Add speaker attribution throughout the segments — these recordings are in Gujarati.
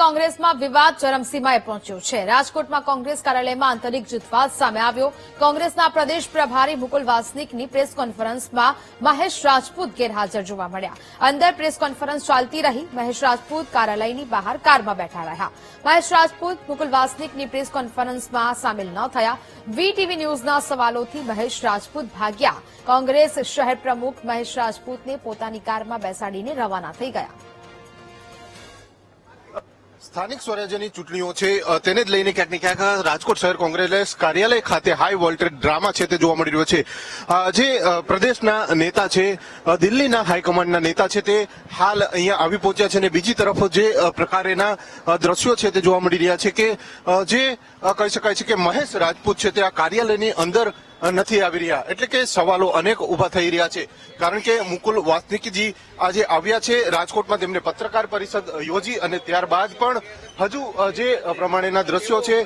Speaker 1: કોંગ્રેસમાં વિવાદ ચરમસીમાએ પહોંચ્યો છે। રાજકોટમાં કોંગ્રેસ કાર્યાલયમાં આંતરિક જૂથવાદ સામે આવ્યો। કોંગ્રેસના પ્રદેશ પ્રભારી મુકુલ વાસનિકની પ્રેસ કોન્ફરન્સમાં મહેશ રાજપૂત ગેરહાજર જોવા મળ્યા। અંદર પ્રેસ કોન્ફરન્સ ચાલતી રહી। મહેશ રાજપૂત કાર્યાલયની બહાર કારમાં બેઠા રહ્યા। મહેશ રાજપૂત મુકુલ વાસનિકની પ્રેસ કોન્ફરન્સમાં સામેલ ન થયા। વીટીવી ન્યૂઝના સવાલોથી મહેશ રાજપૂત ભાગ્યા। કોંગ્રેસ શહેર પ્રમુખ મહેશ રાજપૂતને પોતાની કારમાં બેસાડીને રવાના થઈ ગયા।
Speaker 2: સ્થાનિક સ્વરાજ્યની ચૂંટણીઓ છે તેને જ લઈને ક્યાંક ને ક્યાંક રાજકોટ શહેર કોંગ્રેસ કાર્યાલય ખાતે હાઈ વોલ્ટેજ ડ્રામા છે તે જોવા મળી રહ્યો છે। જે પ્રદેશના નેતા છે, દિલ્હીના હાઈકમાન્ડના નેતા છે તે હાલ અહીંયા આવી પહોંચ્યા છે અને બીજી તરફ જે પ્રકારેના દ્રશ્યો છે તે જોવા મળી રહ્યા છે કે જે કહી શકાય છે કે મહેશ રાજપૂત છે તે આ કાર્યાલયની અંદર નથી આવી રહ્યા। એટલે કે સવાલો અનેક ઉભા થઈ રહ્યા છે, કારણ કે મુકુલ વાસનિકજી આજે આવ્યા છે રાજકોટમાં, તેમને પત્રકાર પરિષદ યોજી અને ત્યારબાદ પણ હજુ જે પ્રમાણેના દ્રશ્યો છે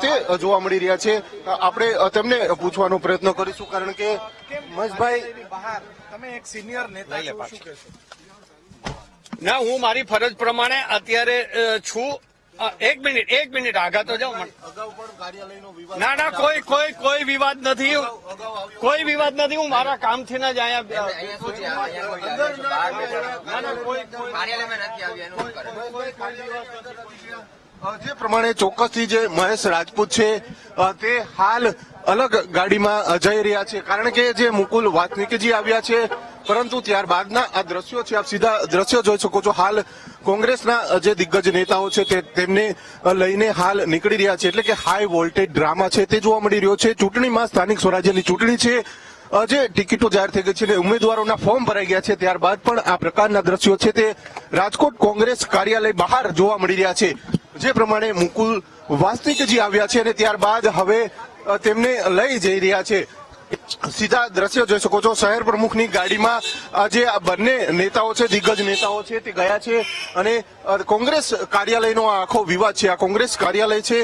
Speaker 2: તે જોવા મળી રહ્યા છે। આપણે તેમને પૂછવાનો પ્રયત્ન કરીશું, કારણ કે મહેશભાઈ,
Speaker 3: તમે એક સિનિયર નેતા છો, શું કહેશો?
Speaker 4: ના, હું મારી ફરજ પ્રમાણે અત્યારે છું। એક મિનિટ આગળ તો જાઓ। ના, કોઈ વિવાદ નથી, કોઈ વિવાદ નથી। હું મારા કામથી જ
Speaker 2: જે પ્રમાણે ચોક્કસથી જે મહેશ રાજપૂત છે તે હાલ અલગ ગાડીમાં જઈ રહ્યા છે, કારણ કે જે મુકુલ વાસનિકજી આવ્યા છે, પરંતુ ત્યારબાદના આ દ્રશ્યો છે, આપ સીધા દ્રશ્યો જોઈ શકો છો। હાલ કોંગ્રેસના જે દિગ્ગજ નેતાઓ છે તેમને લઈને હાલ નીકળી રહ્યા છે, એટલે કે હાઈ વોલ્ટેજ ડ્રામા છે તે જોવા મળી રહ્યો છે। ચૂંટણીમાં સ્થાનિક સ્વરાજ્યની ચૂંટણી છે, જે ટિકિટો જાહેર થઈ ગઈ છે અને ઉમેદવારોના ફોર્મ ભરાઈ ગયા છે, ત્યારબાદ પણ આ પ્રકારના દ્રશ્યો છે તે રાજકોટ કોંગ્રેસ કાર્યાલય બહાર જોવા મળી રહ્યા છે। જે પ્રમાણે મુકુલ વાસનિકજી આવ્યા છે અને ત્યારબાદ હવે તેમને લઈ જઈ રહ્યા છે। સીધા દ્રશ્યો જોઈ શકો છો, શહેર પ્રમુખની ગાડીમાં જે આ બંને નેતાઓ છે, દિગ્ગજ નેતાઓ છે તે ગયા છે અને કોંગ્રેસ કાર્યાલયનો આ આખો વિવાદ છે, આ કોંગ્રેસ કાર્યાલય છે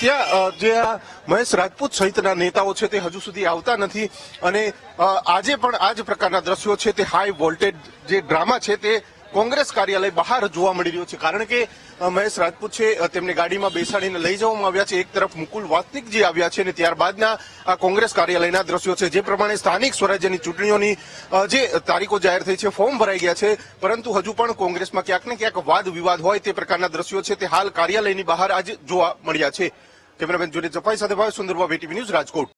Speaker 2: ત્યાં જે આ મહેશ રાજપૂત સહિતના નેતાઓ છે તે હજુ સુધી આવતા નથી અને આજે પણ આ જ પ્રકારના દ્રશ્યો છે તે હાઈ વોલ્ટેજ જે ડ્રામા છે તે કોંગ્રેસ કાર્યાલય બહાર જોવા મળી રહ્યો છે, કારણ કે મહેશ રાજપૂત છે તેમને ગાડીમાં બેસાડીને લઈ જવામાં આવ્યા છે। એક તરફ મુકુલ વાસનિકજી આવ્યા છે અને ત્યારબાદના આ કોંગ્રેસ કાર્યાલયના દ્રશ્યો છે। જે પ્રમાણે સ્થાનિક સ્વરાજ્યની ચૂંટણીઓની જે તારીખો જાહેર થઈ છે, ફોર્મ ભરાઈ ગયા છે, પરંતુ હજુ પણ કોંગ્રેસમાં ક્યાંક ને ક્યાંક વાદ વિવાદ હોય તે પ્રકારના દ્રશ્યો છે તે હાલ કાર્યાલયની બહાર આજે જોવા મળ્યા છે। કેમેરામેન જોડે જપાઈ સાથે ભાઈ સુંદરવા, વીટીવી ન્યૂઝ, રાજકોટ।